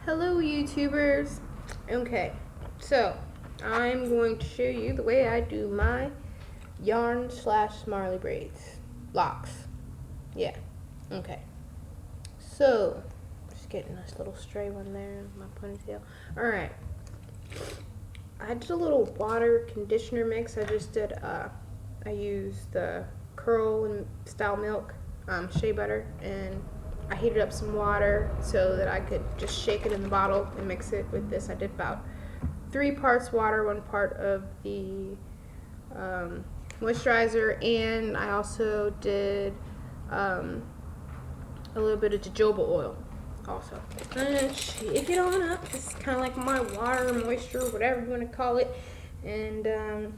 Hello YouTubers. Okay, so I'm going to show you the way I do my yarn / Marley braids. Locks. Yeah. Okay. So just getting this little stray one there in my ponytail. Alright. I did a little water conditioner mix. I used the curl and style milk, shea butter, and I heated up some water so that I could just shake it in the bottle and mix it with this. I did about 3 parts water, 1 part of the moisturizer, and I also did a little bit of jojoba oil also. And shake it on up. This is kind of like my water, moisture, whatever you want to call it. And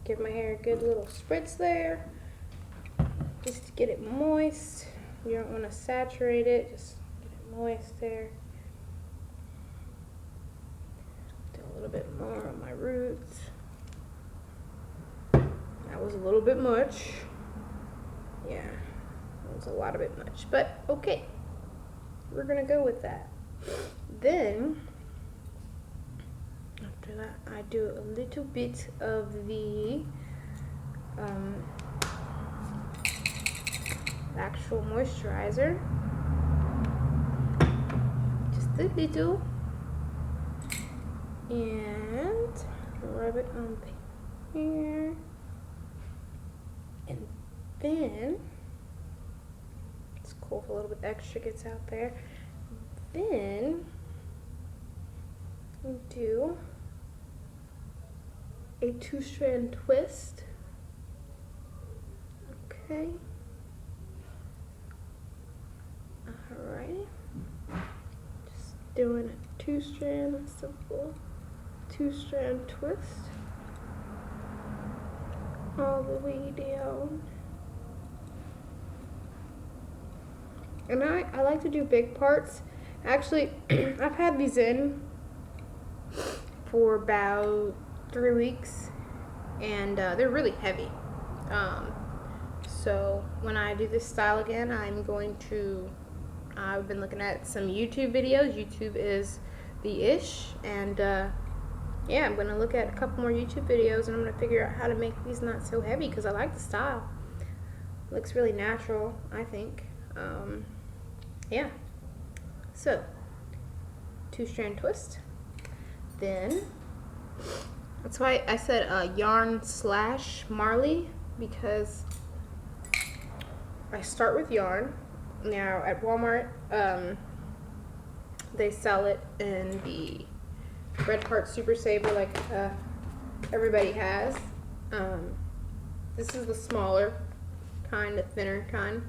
give my hair a good little spritz there, just to get it moist. You don't want to saturate it, just get it moist there. Do a little bit more on my roots. That was a little bit much. Yeah, that was a lot of it much, but okay. We're gonna go with that. Then, after that, I do a little bit of the actual moisturizer, just a little, and rub it on the hair, and then it's cool if a little bit extra gets out there. Then we do a 2-strand twist. Okay. Alright. Just doing a 2-strand, simple 2-strand twist all the way down. And I like to do big parts. Actually, I've had these in for about 3 weeks, and they're really heavy. So when I do this style again, I've been looking at some YouTube videos. YouTube is the ish, and yeah, I'm gonna look at a couple more YouTube videos, and I'm gonna figure out how to make these not so heavy, because I like the style. It looks really natural, I think. Yeah, so 2-strand twist. Then that's why I said yarn / Marley, because I start with yarn. Now at Walmart, they sell it in the Red Heart Super Saver, like everybody has. This is the smaller kind, the thinner kind.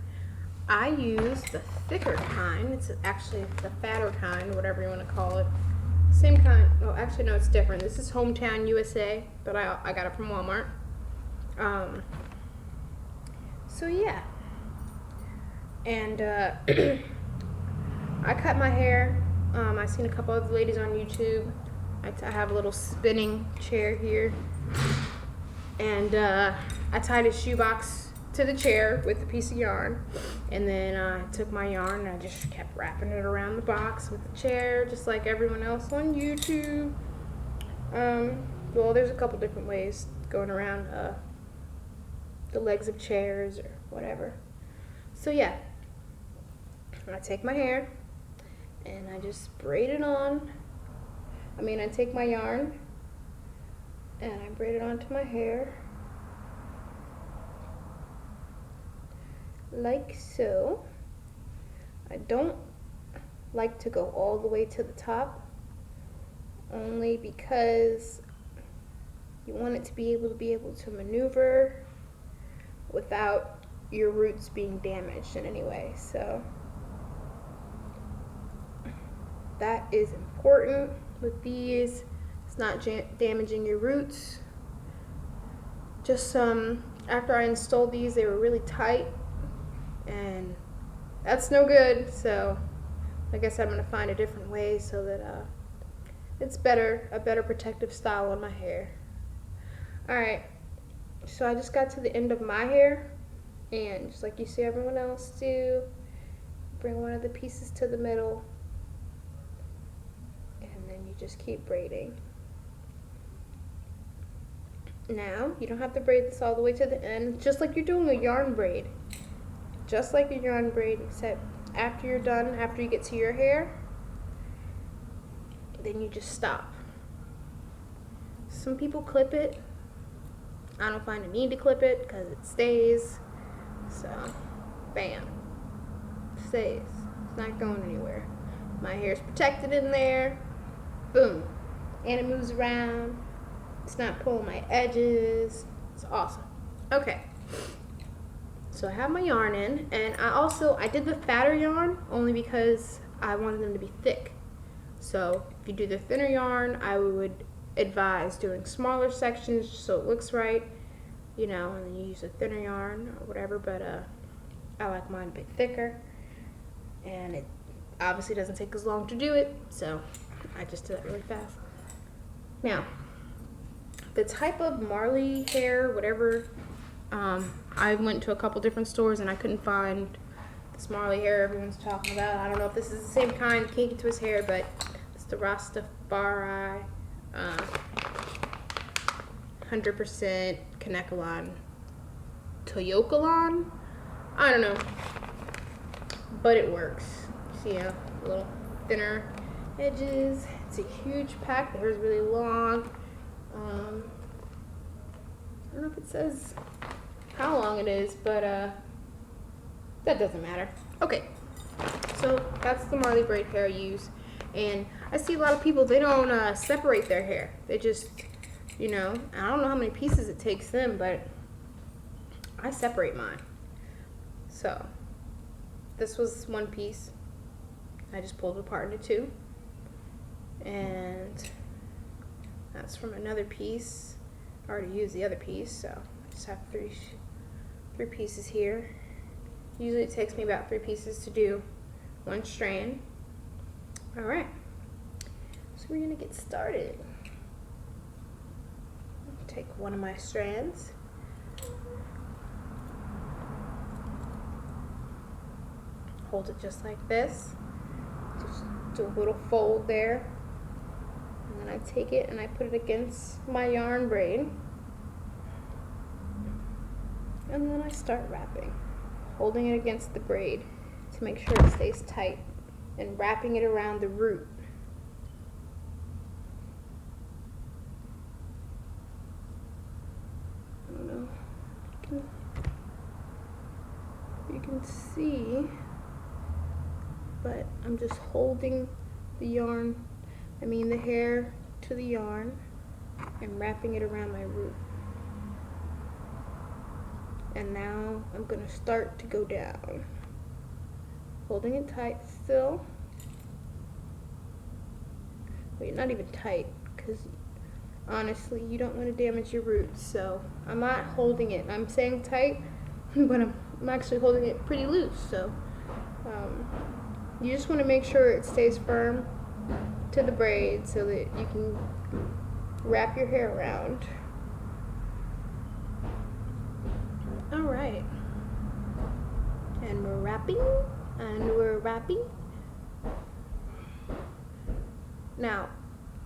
I use the thicker kind. It's actually the fatter kind, whatever you want to call it. Same kind. Oh, actually, no, it's different. This is Hometown USA, but I got it from Walmart. So yeah. And I cut my hair. I've seen a couple of the ladies on YouTube. I have a little spinning chair here, and I tied a shoebox to the chair with a piece of yarn, and then I took my yarn and I just kept wrapping it around the box with the chair, just like everyone else on YouTube. Well, there's a couple different ways going around the legs of chairs or whatever. So yeah, I take my hair and I just braid it on. I take my yarn and I braid it onto my hair, like so. I don't like to go all the way to the top, only because you want it to be able to maneuver without your roots being damaged in any way. So that is important with these. It's not damaging your roots. Just after I installed these, they were really tight, and that's no good. So I guess I'm gonna find a different way so that it's a better protective style on my hair. Alright, so I just got to the end of my hair, and just like you see everyone else do, bring one of the pieces to the middle, and you just keep braiding. Now, you don't have to braid this all the way to the end, just like you're doing a yarn braid. Just like a yarn braid, except after you're done, after you get to your hair, then you just stop. Some people clip it. I don't find a need to clip it because it stays. So, bam. It stays. It's not going anywhere. My hair is protected in there. Boom. And it moves around. It's not pulling my edges. It's awesome. Okay. So I have my yarn in, and I did the fatter yarn only because I wanted them to be thick. So if you do the thinner yarn, I would advise doing smaller sections so it looks right, you know, and then you use a thinner yarn or whatever, but I like mine a bit thicker, and it obviously doesn't take as long to do it, so I just did it really fast. Now, the type of Marley hair, whatever, I went to a couple different stores and I couldn't find this Marley hair everyone's talking about. I don't know if this is the same kind, can't get to his hair, but it's the Rastafari 100% Kanekalon Toyokalon. I don't know, but it works. See, a little thinner edges. It's a huge pack. The hair is really long. I don't know if it says how long it is, but that doesn't matter. Okay, so that's the Marley braid hair I use, and I see a lot of people, they don't separate their hair. They just, you know, I don't know how many pieces it takes them, but I separate mine. So this was one piece. I just pulled it apart into two, and that's from another piece. I already used the other piece, so I just have three pieces here. Usually it takes me about 3 pieces to do one strand. All right, so we're gonna get started. Take one of my strands, hold it just like this, just do a little fold there, and then I take it and I put it against my yarn braid, and then I start wrapping, holding it against the braid to make sure it stays tight, and wrapping it around the root. I don't know if you can see, but I'm just holding the yarn, the hair to the yarn, and wrapping it around my root. And now I'm gonna start to go down, holding it tight still. Wait, not even tight, because honestly you don't want to damage your roots, so I'm not holding it. I'm saying tight, but I'm actually holding it pretty loose, so you just want to make sure it stays firm to the braid so that you can wrap your hair around. Alright, and we're wrapping, and we're wrapping. Now,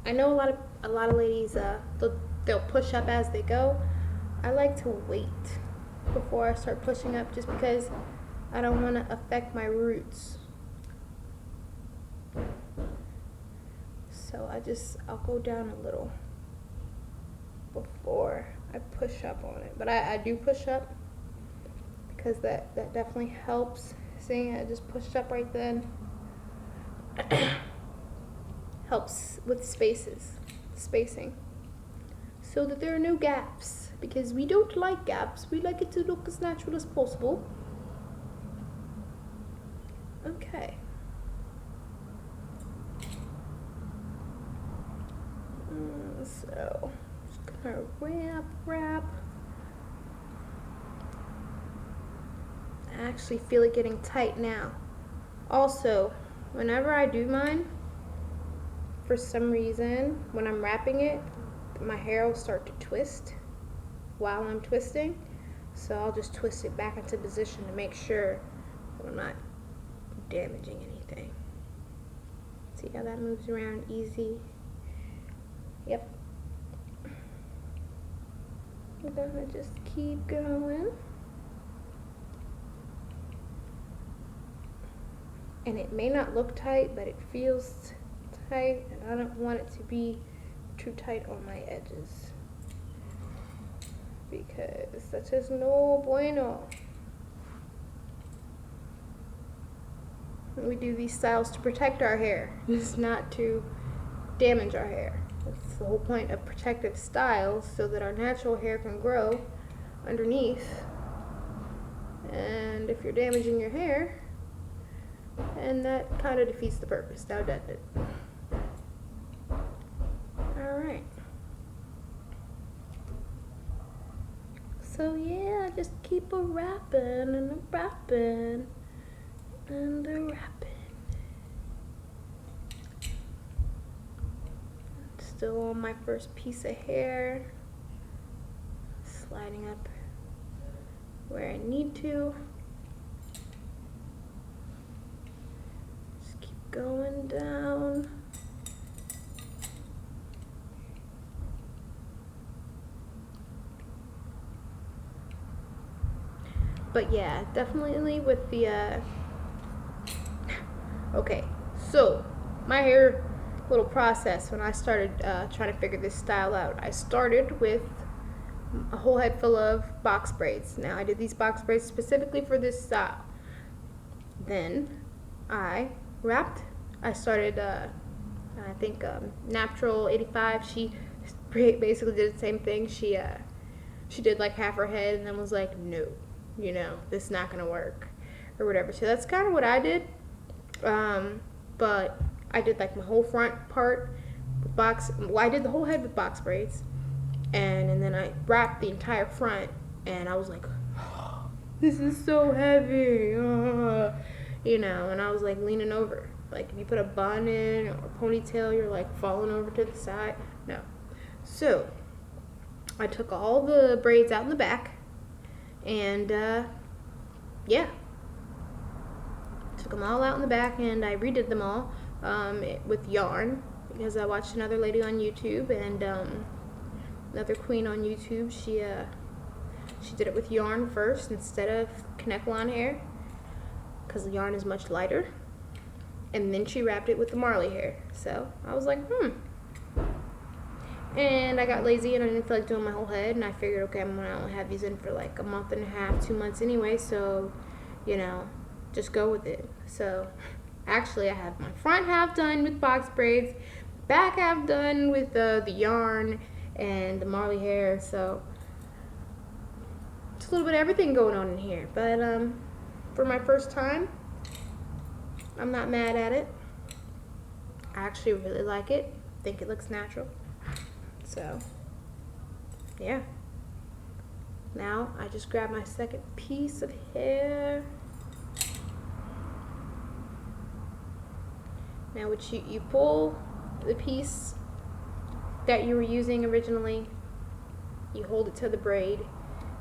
I know a lot of ladies, they'll push up as they go. I like to wait before I start pushing up, just because I don't want to affect my roots. So I'll go down a little before I push up on it. But I do push up, because that definitely helps. See, I just pushed up right then. Helps with spacing, so that there are no gaps, because we don't like gaps. We like it to look as natural as possible. Okay. So, just gonna wrap. I actually feel it getting tight now. Also, whenever I do mine, for some reason, when I'm wrapping it, my hair will start to twist while I'm twisting. So I'll just twist it back into position to make sure that I'm not damaging anything. See how that moves around easy? Yep. We're gonna just keep going. And it may not look tight, but it feels tight, and I don't want it to be too tight on my edges, because that's just no bueno. We do these styles to protect our hair, just not to damage our hair. That's the whole point of protective styles, so that our natural hair can grow underneath. And if you're damaging your hair, and that kind of defeats the purpose, now doesn't it? Alright. So yeah, just keep a wrapping and a wrapping and a wrapping. Still on my first piece of hair. Sliding up where I need to. Just keep going down. But yeah, definitely with the okay, so my hair little process when I started trying to figure this style out. I started with a whole head full of box braids. Now I did these box braids specifically for this style. Then I wrapped. I started I think Natural 85. She basically did the same thing. She did like half her head and then was like, no, you know, this is not gonna work or whatever. So that's kind of what I did. But I did like my whole front part with I did the whole head with box braids, and then I wrapped the entire front, and I was like, oh, this is so heavy, you know, and I was like leaning over. Like if you put a bun in or a ponytail, you're like falling over to the side. No. So I took all the braids out in the back, and yeah, took them all out in the back, and I redid them all with yarn, because I watched another lady on YouTube, and another queen on YouTube. She did it with yarn first instead of connect lawn hair, because the yarn is much lighter, and then she wrapped it with the Marley hair. So I was like, and I got lazy and I didn't feel like doing my whole head, and I figured, okay, I'm gonna only have these in for like a month and a half, 2 months anyway, so you know, just go with it. So actually I have my front half done with box braids, back half done with the yarn and the Marley hair. So it's a little bit of everything going on in here, but for my first time, I'm not mad at it. I actually really like it. Think it looks natural. So yeah, now I just grab my second piece of hair. Now what you pull the piece that you were using originally, you hold it to the braid,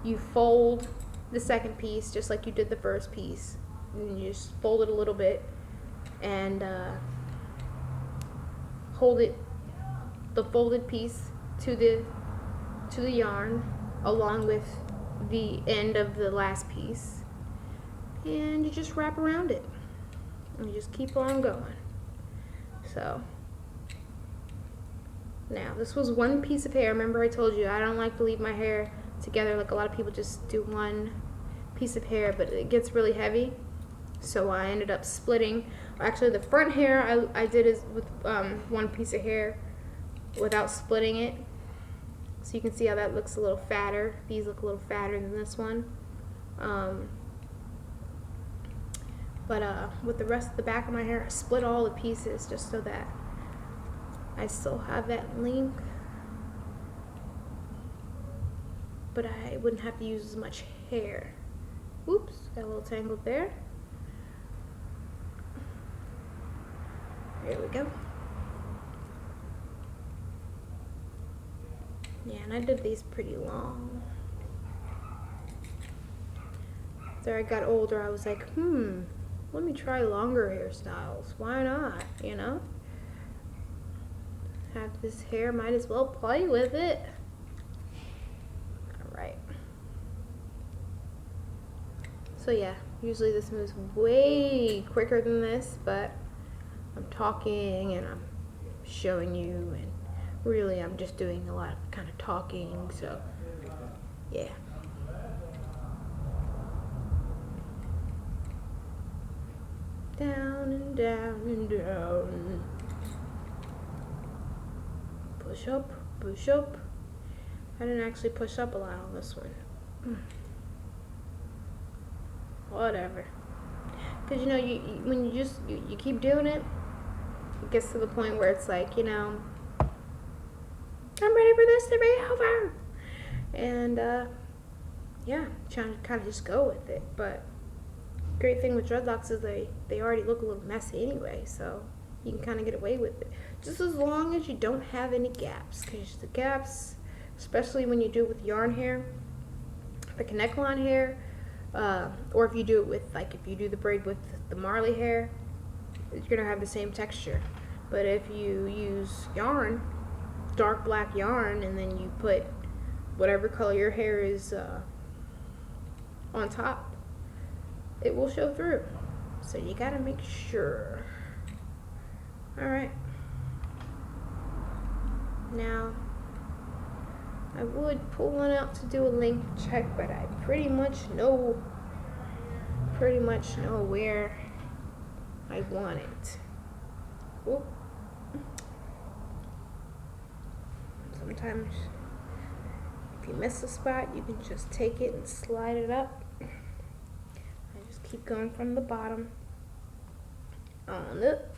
you fold the second piece just like you did the first piece, and you just fold it a little bit and hold it, the folded piece, to the yarn along with the end of the last piece, and you just wrap around it and you just keep on going. So now this was one piece of hair. Remember I told you I don't like to leave my hair together like a lot of people just do one piece of hair, but it gets really heavy, so I ended up splitting. Actually, the front hair I did is with one piece of hair without splitting it, so you can see how that looks a little fatter. These look a little fatter than this one. But with the rest of the back of my hair, I split all the pieces just so that I still have that length, but I wouldn't have to use as much hair. Oops, got a little tangled there. There we go. Yeah, and I did these pretty long. After I got older, I was like, let me try longer hairstyles. Why not, you know? have this hair, might as well play with it. Alright. So yeah, usually this moves way quicker than this, but I'm talking and I'm showing you, and really I'm just doing a lot of kind of talking, so yeah. Down and down and down. Push up, push up. I didn't actually push up a lot on this one. Whatever. Because you know, when you just you keep doing it, it gets to the point where it's like, you know, I'm ready for this to be over. And yeah, trying to kind of just go with it. But great thing with dreadlocks is they already look a little messy anyway, so you can kind of get away with it. Just as long as you don't have any gaps, because the gaps, especially when you do it with yarn hair, like a neckline hair, or if you do it with, like if you do the braid with the Marley hair, you're going to have the same texture. But if you use yarn, dark black yarn, and then you put whatever color your hair is on top, it will show through. So you got to make sure. Alright. Now, I would pull one out to do a length check, but I pretty much know where I want it. Oop. Sometimes if you miss a spot, you can just take it and slide it up. I just keep going from the bottom on up.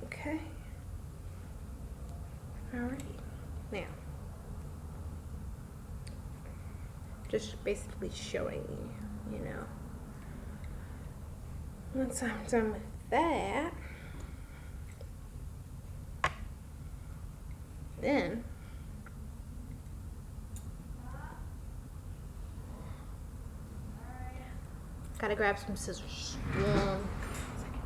Okay. Alright. Now, just basically showing you, you know. Once I'm done with that, then gotta grab some scissors. One second.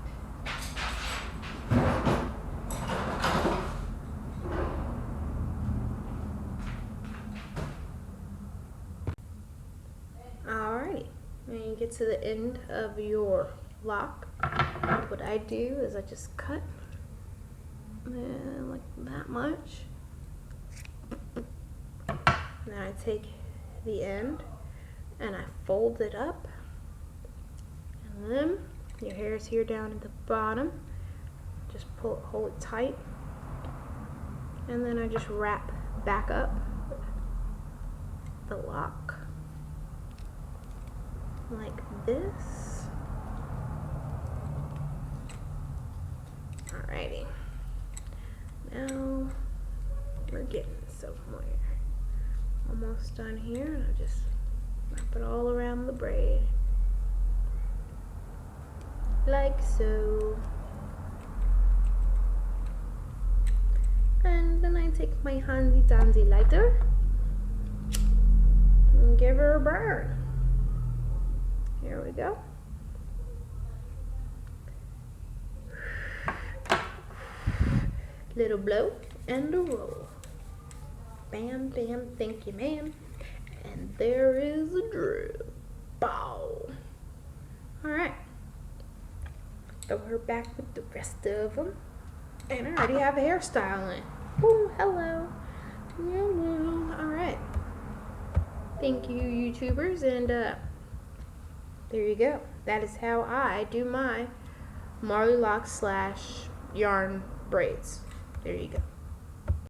Alrighty, when you get to the end of your lock, what I do is I just cut like that much. Then I take the end and I fold it up, and then your hair is here down at the bottom. Just hold it tight, and then I just wrap back up the lock like this. Alrighty, now we're getting somewhere. Almost done here, and I just wrap it all around the braid like so. And then I take my handy dandy lighter and give her a burn. Here we go. Little blow and a roll. Bam, bam, thank you, ma'am. And there is a drill. Bow. Alright. Throw her back with the rest of them. And I already have a hairstyle in. Oh, hello. Hello. Alright. Thank you, YouTubers. And there you go. That is how I do my Marley Locs / yarn braids. There you go.